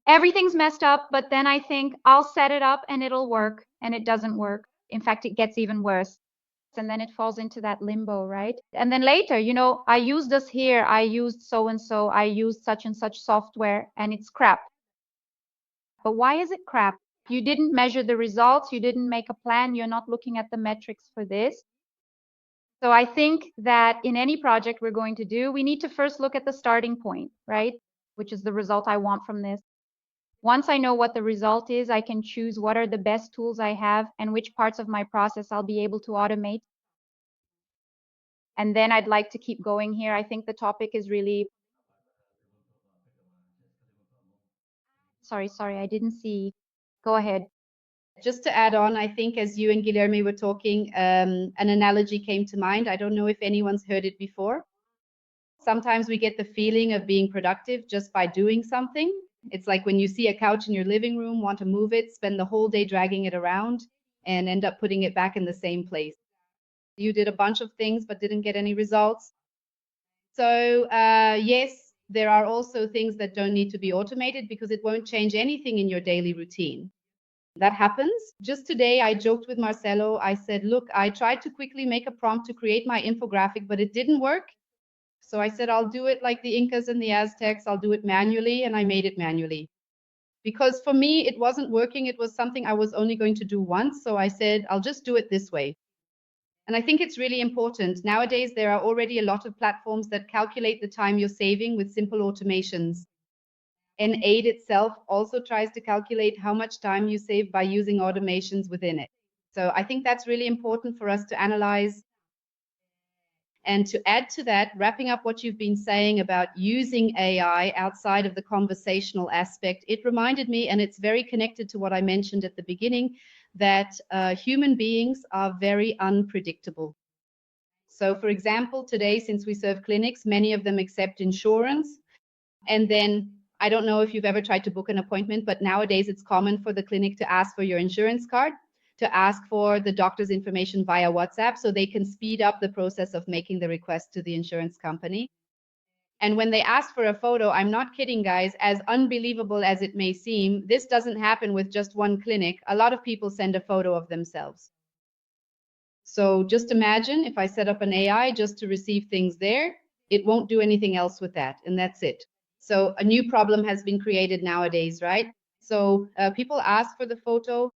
everything's messed up, but then I think I'll set it up and it'll work, and it doesn't work. In fact, it gets even worse. And then it falls into that limbo, right? And then later, I used this here, I used so and so, I used such and such software, and it's crap. But why is it crap? You didn't measure the results, you didn't make a plan, you're not looking at the metrics for this. So I think that in any project we're going to do, we need to first look at the starting point, right? Which is the result I want from this. Once I know what the result is, I can choose what are the best tools I have and which parts of my process I'll be able to automate. And then I'd like to keep going here. I think the topic is really, sorry, I didn't see. Go ahead. Just to add on, I think as you and Guilherme were talking, an analogy came to mind. I don't know if anyone's heard it before. Sometimes we get the feeling of being productive just by doing something. It's like when you see a couch in your living room, want to move it, spend the whole day dragging it around, and end up putting it back in the same place. You did a bunch of things but didn't get any results. So yes, there are also things that don't need to be automated because it won't change anything in your daily routine. That happens. Just today, I joked with Marcelo. I said, look, I tried to quickly make a prompt to create my infographic, but it didn't work. So I said, I'll do it like the Incas and the Aztecs. I'll do it manually. And I made it manually. Because for me, it wasn't working. It was something I was only going to do once. So I said, I'll just do it this way. And I think it's really important. Nowadays, there are already a lot of platforms that calculate the time you're saving with simple automations. And Aid itself also tries to calculate how much time you save by using automations within it. So I think that's really important for us to analyze. And to add to that, wrapping up what you've been saying about using AI outside of the conversational aspect, it reminded me, and it's very connected to what I mentioned at the beginning, that human beings are very unpredictable. So for example, today, since we serve clinics, many of them accept insurance. And then I don't know if you've ever tried to book an appointment, but nowadays it's common for the clinic to ask for your insurance card, to ask for the doctor's information via WhatsApp so they can speed up the process of making the request to the insurance company. And when they ask for a photo, I'm not kidding, guys, as unbelievable as it may seem, this doesn't happen with just one clinic. A lot of people send a photo of themselves. So just imagine if I set up an AI just to receive things there, it won't do anything else with that, and that's it. So a new problem has been created nowadays, right? So people ask for the photo,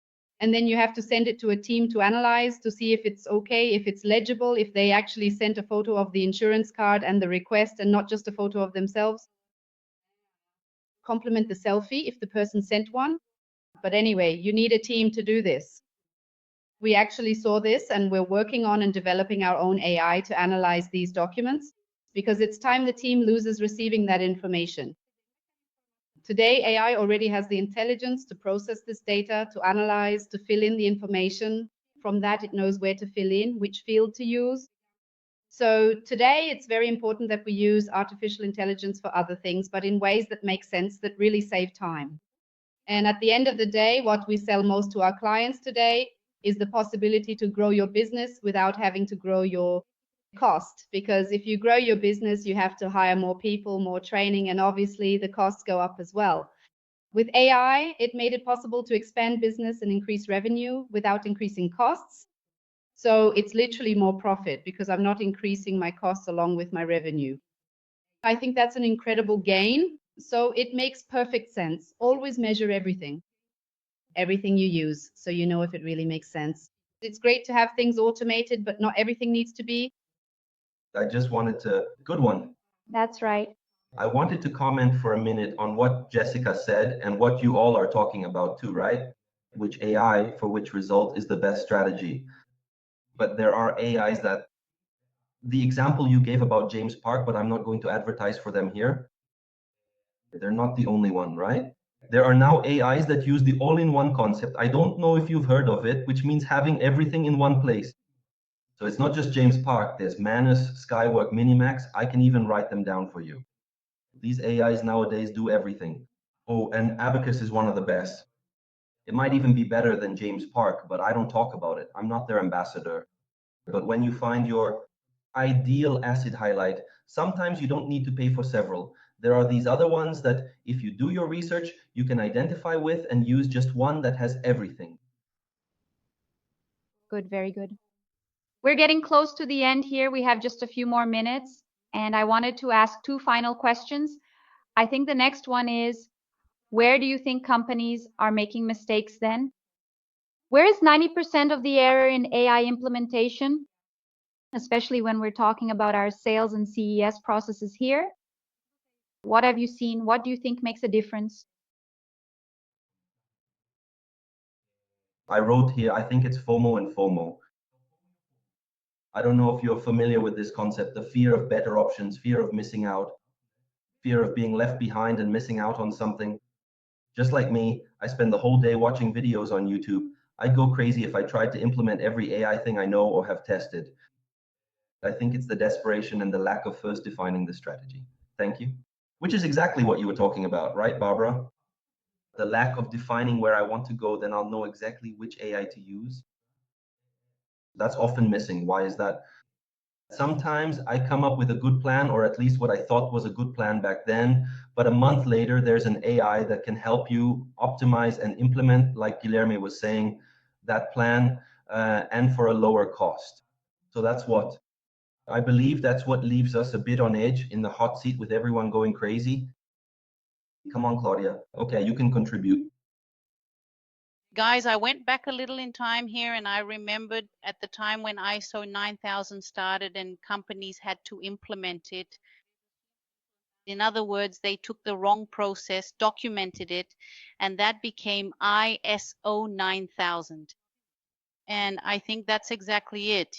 and then you have to send it to a team to analyze to see if it's okay, if it's legible, if they actually sent a photo of the insurance card and the request and not just a photo of themselves. Compliment the selfie if the person sent one. But anyway, you need a team to do this. We actually saw this, and we're working on and developing our own AI to analyze these documents, because it's time the team loses receiving that information. Today, AI already has the intelligence to process this data, to analyze, to fill in the information. From that, it knows where to fill in, which field to use. So today, it's very important that we use artificial intelligence for other things, but in ways that make sense, that really save time. And at the end of the day, what we sell most to our clients today is the possibility to grow your business without having to grow your cost. Because if you grow your business, you have to hire more people, more training, and obviously the costs go up as well. With AI, it made it possible to expand business and increase revenue without increasing costs. So it's literally more profit because I'm not increasing my costs along with my revenue. I think that's an incredible gain. So it makes perfect sense. Always measure everything you use, so you know if it really makes sense. It's great to have things automated, but not everything needs to be. I just wanted to, good one. That's right. I wanted to comment for a minute on what Jessica said and what you all are talking about too, right? Which AI for which result is the best strategy. But there are AIs that, the example you gave about James Park, but I'm not going to advertise for them here. They're not the only one, right? There are now AIs that use the all-in-one concept. I don't know if you've heard of it, which means having everything in one place. So it's not just James Park. There's Manus, Skywork, Minimax. I can even write them down for you. These AIs nowadays do everything. Oh, and Abacus is one of the best. It might even be better than James Park, but I don't talk about it. I'm not their ambassador. But when you find your ideal acid highlight, sometimes you don't need to pay for several. There are these other ones that if you do your research, you can identify with and use just one that has everything. Good, very good. We're getting close to the end here. We have just a few more minutes, and I wanted to ask two final questions. I think the next one is, where do you think companies are making mistakes then? Where is 90% of the error in AI implementation, especially when we're talking about our sales and CES processes here? What have you seen? What do you think makes a difference? I wrote here, I think it's FOMO and FOMO. I don't know if you're familiar with this concept, the fear of better options, fear of missing out, fear of being left behind and missing out on something. Just like me, I spend the whole day watching videos on YouTube. I'd go crazy if I tried to implement every AI thing I know or have tested. I think it's the desperation and the lack of first defining the strategy. Thank you. Which is exactly what you were talking about, right, Barbara? The lack of defining where I want to go, then I'll know exactly which AI to use. That's often missing. Why is that? Sometimes I come up with a good plan, or at least what I thought was a good plan back then, but a month later, there's an AI that can help you optimize and implement, like Guilherme was saying, that plan and for a lower cost. So that's what I believe that's what leaves us a bit on edge in the hot seat with everyone going crazy. Come on, Claudia. Okay, you can contribute. Guys, I went back a little in time here and I remembered at the time when ISO 9000 started and companies had to implement it. In other words, they took the wrong process, documented it, and that became ISO 9000. And I think that's exactly it.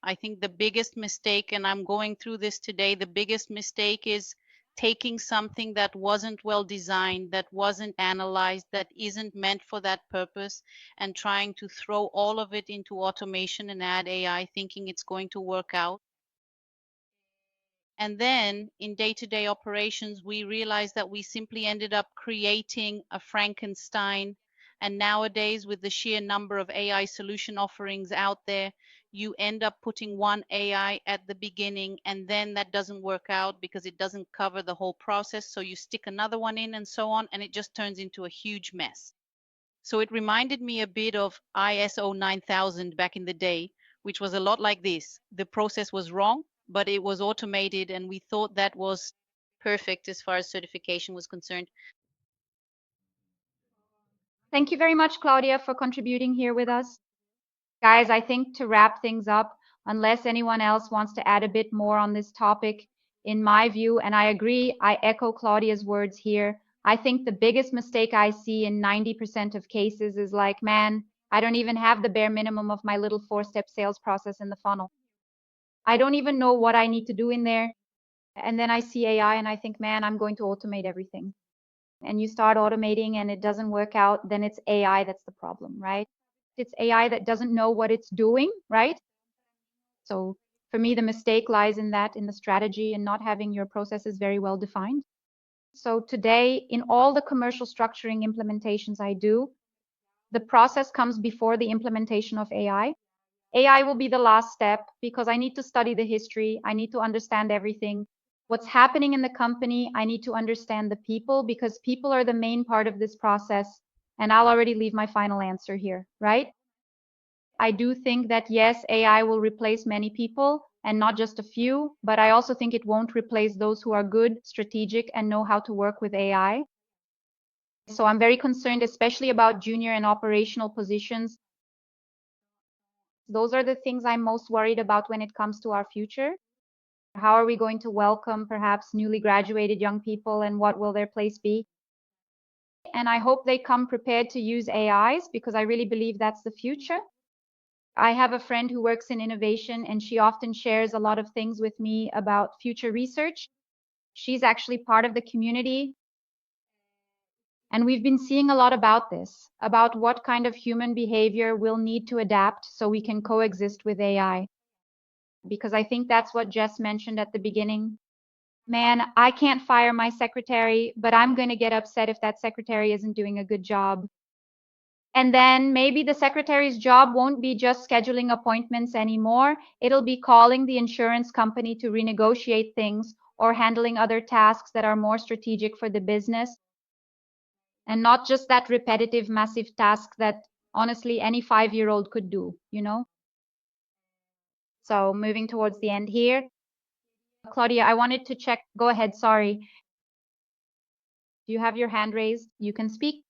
I think the biggest mistake, and I'm going through this today, the biggest mistake is taking something that wasn't well designed, that wasn't analyzed, that isn't meant for that purpose, and trying to throw all of it into automation and add AI, thinking it's going to work out. And then in day-to-day operations, we realized that we simply ended up creating a Frankenstein. And nowadays, with the sheer number of AI solution offerings out there, you end up putting one AI at the beginning, and then that doesn't work out because it doesn't cover the whole process. So you stick another one in and so on, and it just turns into a huge mess. So it reminded me a bit of ISO 9000 back in the day, which was a lot like this. The process was wrong, but it was automated, and we thought that was perfect as far as certification was concerned. Thank you very much, Claudia, for contributing here with us. Guys, I think to wrap things up, unless anyone else wants to add a bit more on this topic, in my view, and I agree, I echo Claudia's words here, I think the biggest mistake I see in 90% of cases is like, man, I don't even have the bare minimum of my little 4-step sales process in the funnel. I don't even know what I need to do in there. And then I see AI and I think, man, I'm going to automate everything. And you start automating and it doesn't work out, then it's AI that's the problem, right? It's AI that doesn't know what it's doing, right? So for me, the mistake lies in that, in the strategy and not having your processes very well defined. So today, in all the commercial structuring implementations I do, the process comes before the implementation of AI. AI will be the last step because I need to study the history. I need to understand everything. What's happening in the company, I need to understand the people because people are the main part of this process. And I'll already leave my final answer here, right? I do think that yes, AI will replace many people and not just a few, but I also think it won't replace those who are good, strategic, and know how to work with AI. So I'm very concerned, especially about junior and operational positions. Those are the things I'm most worried about when it comes to our future. How are we going to welcome perhaps newly graduated young people and what will their place be? And I hope they come prepared to use AIs because I really believe that's the future. I have a friend who works in innovation and she often shares a lot of things with me about future research. She's actually part of the community. And we've been seeing a lot about this, about what kind of human behavior we'll need to adapt so we can coexist with AI. Because I think that's what Jess mentioned at the beginning. Man, I can't fire my secretary, but I'm going to get upset if that secretary isn't doing a good job. And then maybe the secretary's job won't be just scheduling appointments anymore. It'll be calling the insurance company to renegotiate things or handling other tasks that are more strategic for the business. And not just that repetitive, massive task that honestly any 5-year-old could do, you know? So moving towards the end here. Claudia, I wanted to check. Go ahead, sorry. Do you have your hand raised? You can speak.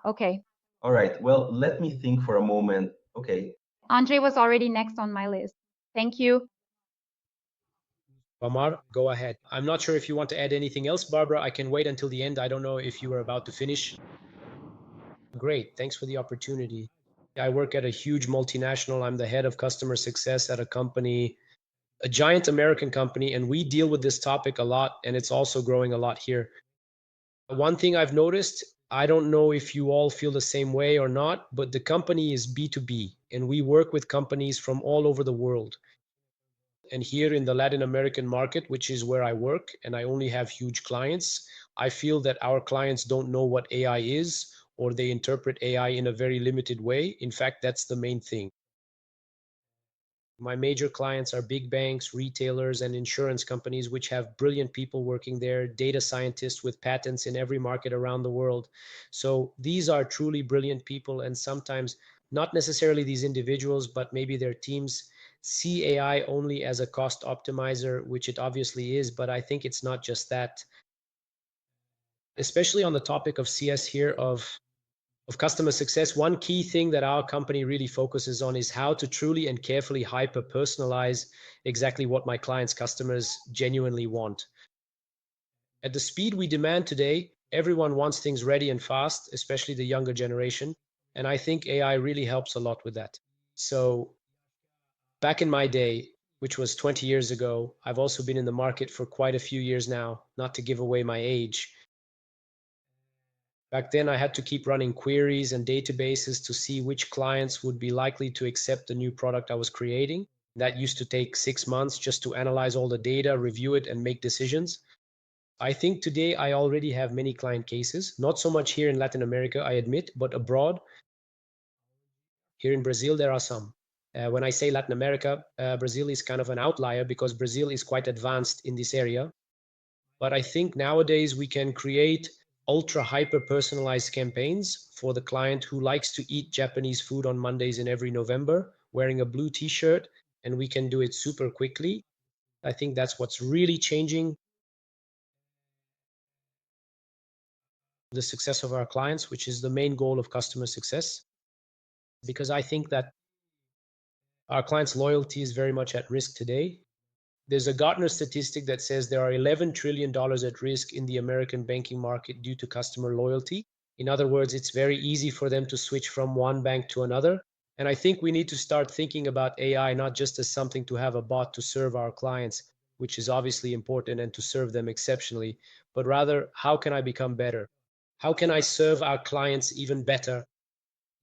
Okay. All right, well, let me think for a moment. Okay. Andre was already next on my list. Thank you. Omar, go ahead. I'm not sure if you want to add anything else, Barbara. I can wait until the end. I don't know if you were about to finish. Great, thanks for the opportunity. I work at a huge multinational. I'm the head of customer success at a company, a giant American company, and we deal with this topic a lot, and it's also growing a lot here. One thing I've noticed, I don't know if you all feel the same way or not, but the company is B2B, and we work with companies from all over the world. And here in the Latin American market, which is where I work, and I only have huge clients, I feel that our clients don't know what AI is, or they interpret AI in a very limited way. In fact, that's the main thing. My major clients are big banks, retailers, and insurance companies, which have brilliant people working there, data scientists with patents in every market around the world. So these are truly brilliant people, and sometimes not necessarily these individuals, but maybe their teams see AI only as a cost optimizer, which it obviously is, but I think it's not just that. Especially on the topic of CS here, of customer success, one key thing that our company really focuses on is how to truly and carefully hyper personalize exactly what my clients' customers genuinely want. At the speed we demand today, everyone wants things ready and fast, especially the younger generation. And I think AI really helps a lot with that. So back in my day, which was 20 years ago, I've also been in the market for quite a few years now, not to give away my age. Back then, I had to keep running queries and databases to see which clients would be likely to accept the new product I was creating. That used to take 6 months just to analyze all the data, review it, and make decisions. I think today I already have many client cases, not so much here in Latin America, I admit, but abroad. Here in Brazil, there are some. When I say Latin America, Brazil is kind of an outlier because Brazil is quite advanced in this area. But I think nowadays we can create ultra hyper personalized campaigns for the client who likes to eat Japanese food on Mondays in every November, wearing a blue t-shirt, and we can do it super quickly. I think that's what's really changing the success of our clients, which is the main goal of customer success. Because I think that our clients' loyalty is very much at risk today. There's a Gartner statistic that says there are $11 trillion at risk in the American banking market due to customer loyalty. In other words, it's very easy for them to switch from one bank to another. And I think we need to start thinking about AI not just as something to have a bot to serve our clients, which is obviously important and to serve them exceptionally, but rather, how can I become better? How can I serve our clients even better?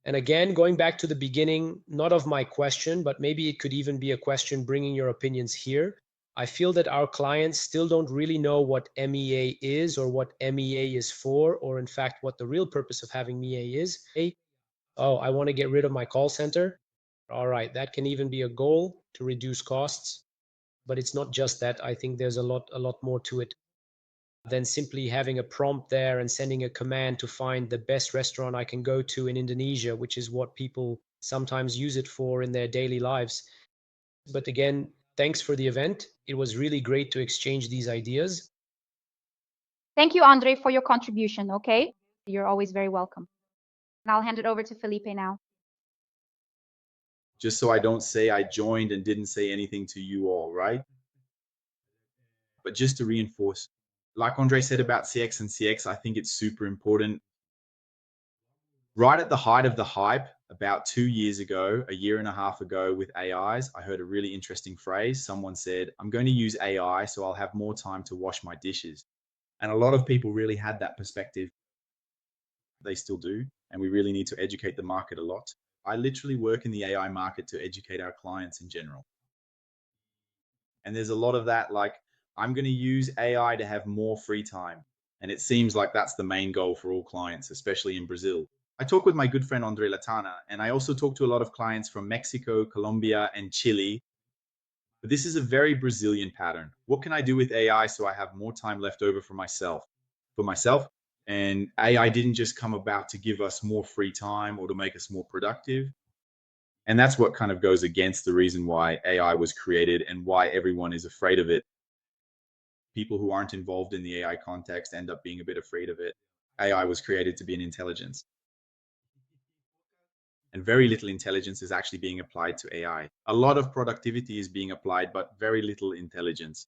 And again, going back to the beginning, not of my question, but maybe it could even be a question bringing your opinions here. I feel that our clients still don't really know what MEA is or what MEA is for, or in fact, what the real purpose of having MEA is. Oh, I want to get rid of my call center. All right, that can even be a goal to reduce costs, but it's not just that. I think there's a lot more to it than simply having a prompt there and sending a command to find the best restaurant I can go to in Indonesia, which is what people sometimes use it for in their daily lives. But again, thanks for the event. It was really great to exchange these ideas. Thank you, Andre, for your contribution, okay? You're always very welcome. And I'll hand it over to Felipe now. Just so I don't say I joined and didn't say anything to you all, right? But just to reinforce, like Andre said about CX and CX, I think it's super important. Right at the height of the hype, about 2 years ago, a year and a half ago with AIs, I heard a really interesting phrase. Someone said, I'm going to use AI so I'll have more time to wash my dishes. And a lot of people really had that perspective. They still do. And we really need to educate the market a lot. I literally work in the AI market to educate our clients in general. And there's a lot of that, like, I'm going to use AI to have more free time. And it seems like that's the main goal for all clients, especially in Brazil. I talk with my good friend Andre Latana, and I also talk to a lot of clients from Mexico, Colombia, and Chile. But this is a very Brazilian pattern. What can I do with AI so I have more time left over for myself? And AI didn't just come about to give us more free time or to make us more productive. And that's what kind of goes against the reason why AI was created and why everyone is afraid of it. People who aren't involved in the AI context end up being a bit afraid of it. AI was created to be an intelligence. And very little intelligence is actually being applied to AI. A lot of productivity is being applied, but very little intelligence.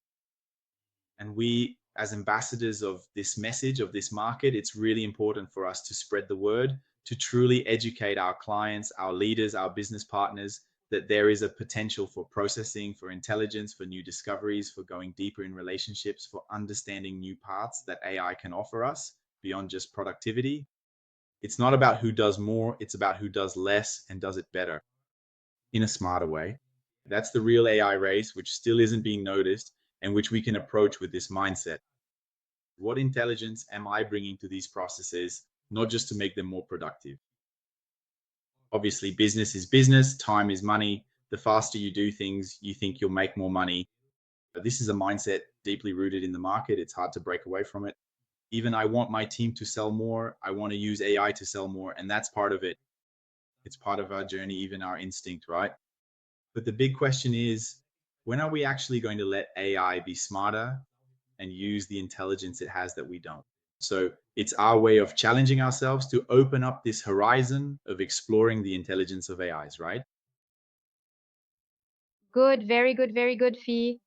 And we, as ambassadors of this message, of this market, it's really important for us to spread the word, to truly educate our clients, our leaders, our business partners, that there is a potential for processing, for intelligence, for new discoveries, for going deeper in relationships, for understanding new paths that AI can offer us beyond just productivity. It's not about who does more, it's about who does less and does it better in a smarter way. That's the real AI race, which still isn't being noticed and which we can approach with this mindset. What intelligence am I bringing to these processes, not just to make them more productive? Obviously, business is business, time is money. The faster you do things, you think you'll make more money. But this is a mindset deeply rooted in the market. It's hard to break away from it. Even I want my team to sell more. I want to use AI to sell more. And that's part of it. It's part of our journey, even our instinct, right? But the big question is, when are we actually going to let AI be smarter and use the intelligence it has that we don't? So it's our way of challenging ourselves to open up this horizon of exploring the intelligence of AIs, right? Good, very good, Fee.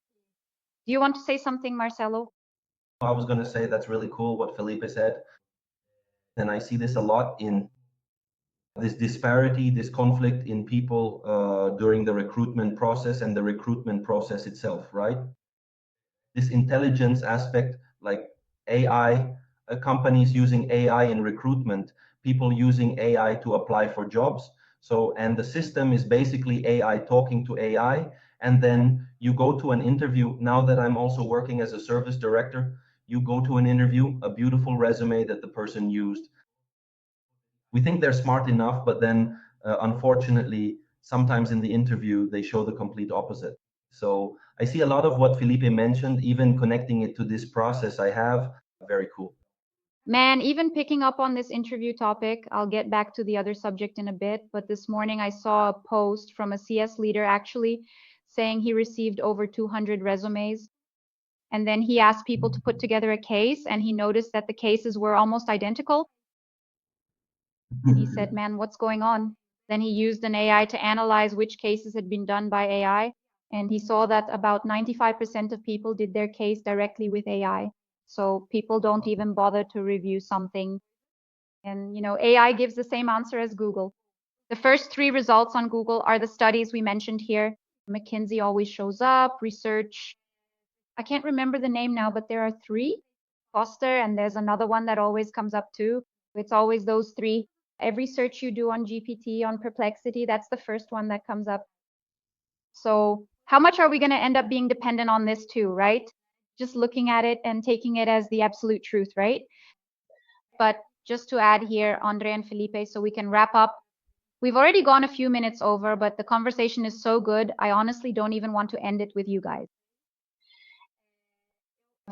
Do you want to say something, Marcelo? I was going to say that's really cool what Felipe said. And I see this a lot in this disparity, this conflict in people during the recruitment process and the recruitment process itself, right? This intelligence aspect, like AI, companies using AI in recruitment, people using AI to apply for jobs. So, and the system is basically AI talking to AI. And then you go to an interview. Now that I'm also working as a service director, you go to an interview, a beautiful resume that the person used. We think they're smart enough, but then unfortunately, sometimes in the interview, they show the complete opposite. So I see a lot of what Felipe mentioned, even connecting it to this process I have. Very cool. Man, even picking up on this interview topic, I'll get back to the other subject in a bit, but this morning I saw a post from a CS leader actually saying he received over 200 resumes. And then he asked people to put together a case, and he noticed that the cases were almost identical. And he said, man, what's going on? Then he used an AI to analyze which cases had been done by AI. And he saw that about 95% of people did their case directly with AI. So people don't even bother to review something. And, you know, AI gives the same answer as Google. The first 3 results on Google are the studies we mentioned here. McKinsey always shows up, research. I can't remember the name now, but there are 3. Foster, and there's another one that always comes up too. It's always those 3. Every search you do on GPT, on Perplexity, that's the first one that comes up. So how much are we going to end up being dependent on this too, right? Just looking at it and taking it as the absolute truth, right? But just to add here, Andre and Felipe, so we can wrap up. We've already gone a few minutes over, but the conversation is so good, I honestly don't even want to end it with you guys.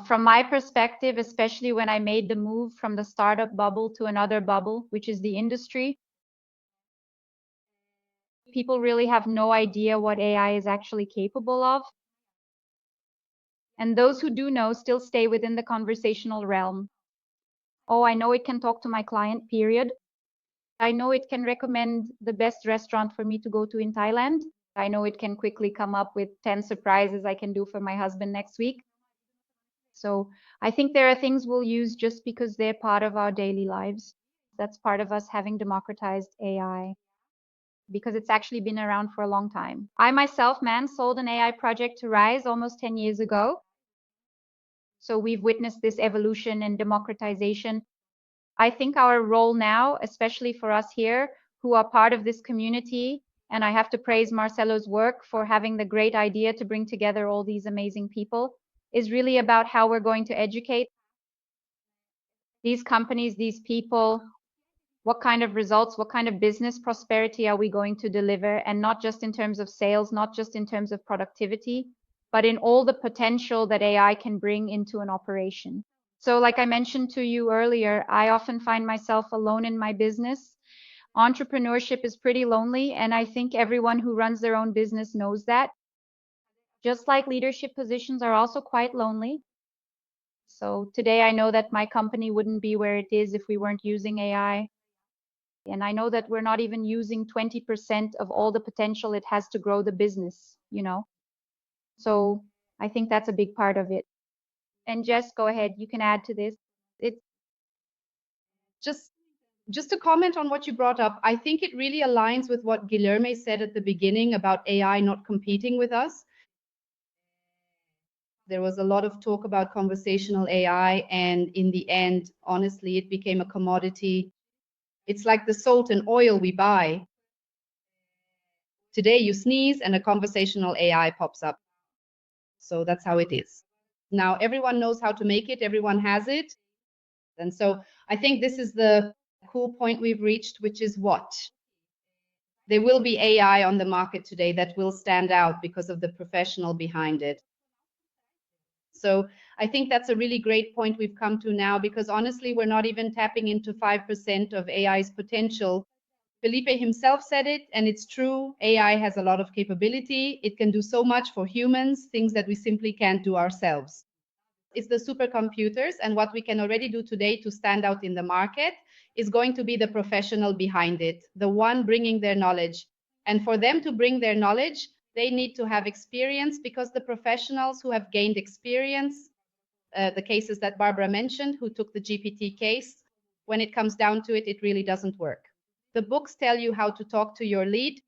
From my perspective, especially when I made the move from the startup bubble to another bubble, which is the industry, people really have no idea what AI is actually capable of. And those who do know still stay within the conversational realm. Oh, I know it can talk to my client, period. I know it can recommend the best restaurant for me to go to in Thailand. I know it can quickly come up with 10 surprises I can do for my husband next week. So I think there are things we'll use just because they're part of our daily lives. That's part of us having democratized AI, because it's actually been around for a long time. I myself, man, sold an AI project to Rise almost 10 years ago. So we've witnessed this evolution and democratization. I think our role now, especially for us here who are part of this community, and I have to praise Marcelo's work for having the great idea to bring together all these amazing people, is really about how we're going to educate these companies, these people, what kind of results, what kind of business prosperity are we going to deliver, and not just in terms of sales, not just in terms of productivity, but in all the potential that AI can bring into an operation. So like I mentioned to you earlier, I often find myself alone in my business. Entrepreneurship is pretty lonely, and I think everyone who runs their own business knows that. Just like leadership positions are also quite lonely. So today I know that my company wouldn't be where it is if we weren't using AI. And I know that we're not even using 20% of all the potential it has to grow the business, you know? So I think that's a big part of it. And Jess, go ahead. You can add to this. It's just to comment on what you brought up, I think it really aligns with what Guilherme said at the beginning about AI not competing with us. There was a lot of talk about conversational AI, and in the end, honestly, it became a commodity. It's like the salt and oil we buy. Today you sneeze and a conversational AI pops up. So that's how it is. Now everyone knows how to make it, everyone has it. And so I think this is the cool point we've reached, which is what? There will be AI on the market today that will stand out because of the professional behind it. So I think that's a really great point we've come to now, because honestly, we're not even tapping into 5% of AI's potential. Felipe himself said it, and it's true. AI has a lot of capability. It can do so much for humans, things that we simply can't do ourselves. It's the supercomputers, and what we can already do today to stand out in the market is going to be the professional behind it, the one bringing their knowledge. And for them to bring their knowledge, they need to have experience, because the professionals who have gained experience, the cases that Barbara mentioned, who took the GPT case, when it comes down to it, it really doesn't work. The books tell you how to talk to your lead,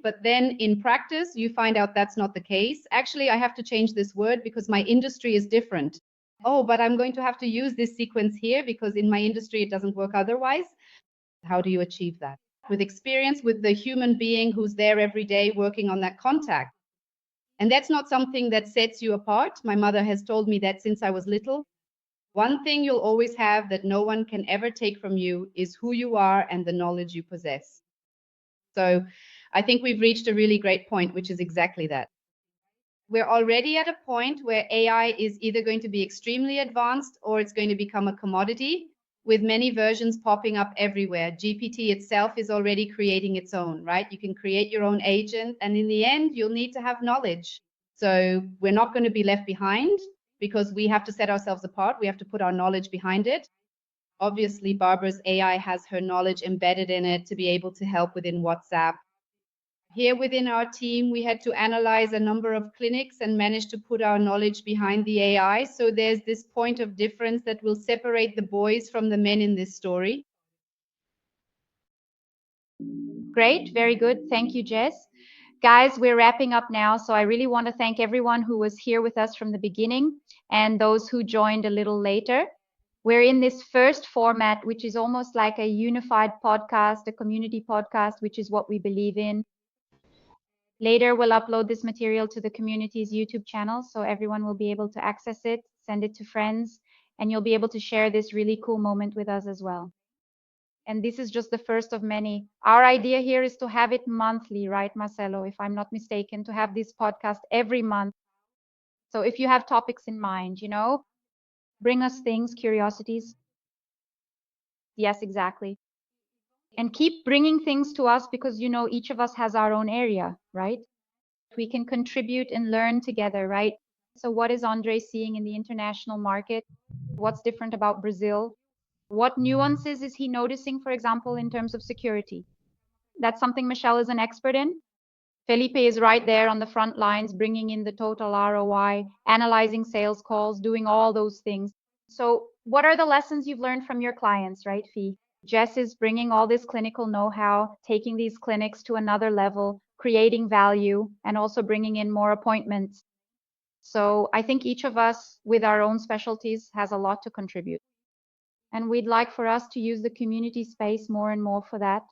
but then in practice, you find out that's not the case. Actually, I have to change this word because my industry is different. Oh, but I'm going to have to use this sequence here because in my industry, it doesn't work otherwise. How do you achieve that? With experience, with the human being who's there every day working on that contact. And that's not something that sets you apart. My mother has told me that since I was little. One thing you'll always have that no one can ever take from you is who you are and the knowledge you possess. So I think we've reached a really great point, which is exactly that. We're already at a point where AI is either going to be extremely advanced or it's going to become a commodity, with many versions popping up everywhere. GPT itself is already creating its own, right? You can create your own agent, and in the end, you'll need to have knowledge. So we're not going to be left behind because we have to set ourselves apart. We have to put our knowledge behind it. Obviously, Barbara's AI has her knowledge embedded in it to be able to help within WhatsApp. Here within our team, we had to analyze a number of clinics and managed to put our knowledge behind the AI. So there's this point of difference that will separate the boys from the men in this story. great. Very good. Thank you, Jess. Guys, we're wrapping up now. So I really want to thank everyone who was here with us from the beginning and those who joined a little later. We're in this first format, which is almost like a unified podcast, a community podcast, which is what we believe in. Later, we'll upload this material to the community's YouTube channel, so everyone will be able to access it, send it to friends, and you'll be able to share this really cool moment with us as well. And this is just the first of many. Our idea here is to have it monthly, right, Marcelo, if I'm not mistaken, to have this podcast every month. So if you have topics in mind, you know, bring us things, curiosities. Yes, exactly. And keep bringing things to us because, you know, each of us has our own area, right? We can contribute and learn together, right? So what is Andre seeing in the international market? What's different about Brazil? What nuances is he noticing, for example, in terms of security? That's something Michelle is an expert in. Felipe is right there on the front lines, bringing in the total ROI, analyzing sales calls, doing all those things. So what are the lessons you've learned from your clients, right, Fee? Jess is bringing all this clinical know-how, taking these clinics to another level, creating value, and also bringing in more appointments. So I think each of us with our own specialties has a lot to contribute. And we'd like for us to use the community space more and more for that.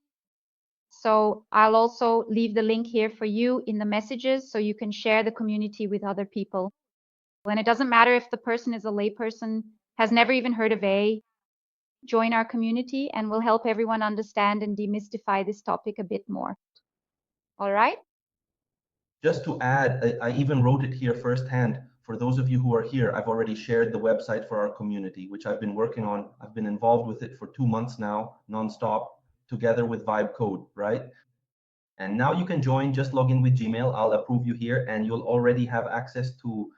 So I'll also leave the link here for you in the messages so you can share the community with other people. And it doesn't matter if the person is a layperson, has never even heard of AI, join our community and we'll help everyone understand and demystify this topic a bit more. All right? Just to add, I even wrote it here firsthand. For those of you who are here, I've already shared the website for our community, which I've been working on. I've been involved with it for 2 months now, nonstop, together with Vibe Code, right? And now you can join, just log in with Gmail. I'll approve you here and you'll already have access to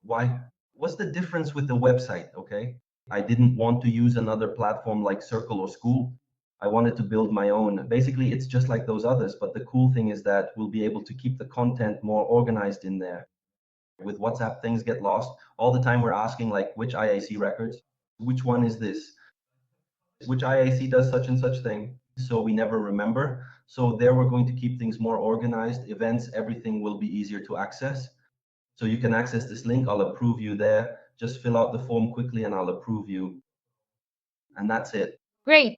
what's the difference with the website, okay? I didn't want to use another platform like Circle or School. I wanted to build my own. Basically, it's just like those others, but the cool thing is that we'll be able to keep the content more organized in there. With WhatsApp, things get lost. All the time we're asking like, which IAC records? Which one is this? Which IAC does such and such thing? So we never remember. So there we're going to keep things more organized. Events, everything will be easier to access. So you can access this link. I'll approve you there. Just fill out the form quickly and I'll approve you. And that's it. Great.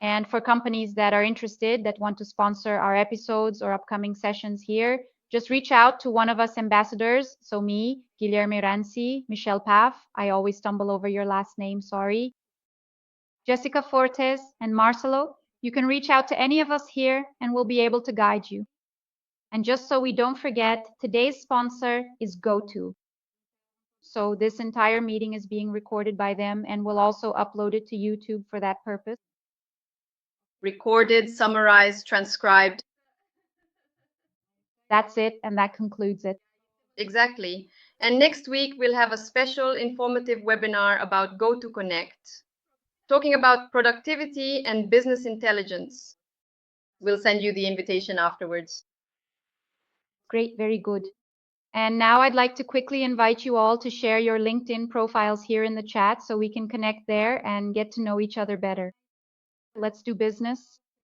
And for companies that are interested, that want to sponsor our episodes or upcoming sessions here, just reach out to one of us ambassadors. So me, Guilherme Ranci, Michelle Paff. I always stumble over your last name, sorry. Jessica Fortes and Marcelo. You can reach out to any of us here and we'll be able to guide you. And just so we don't forget, today's sponsor is GoTo. So this entire meeting is being recorded by them and we'll also upload it to YouTube for that purpose. Recorded, summarized, transcribed. That's it, and that concludes it. Exactly. And next week, we'll have a special informative webinar about GoTo Connect, talking about productivity and business intelligence. We'll send you the invitation afterwards. Great, very good. And now I'd like to quickly invite you all to share your LinkedIn profiles here in the chat so we can connect there and get to know each other better. Let's do business.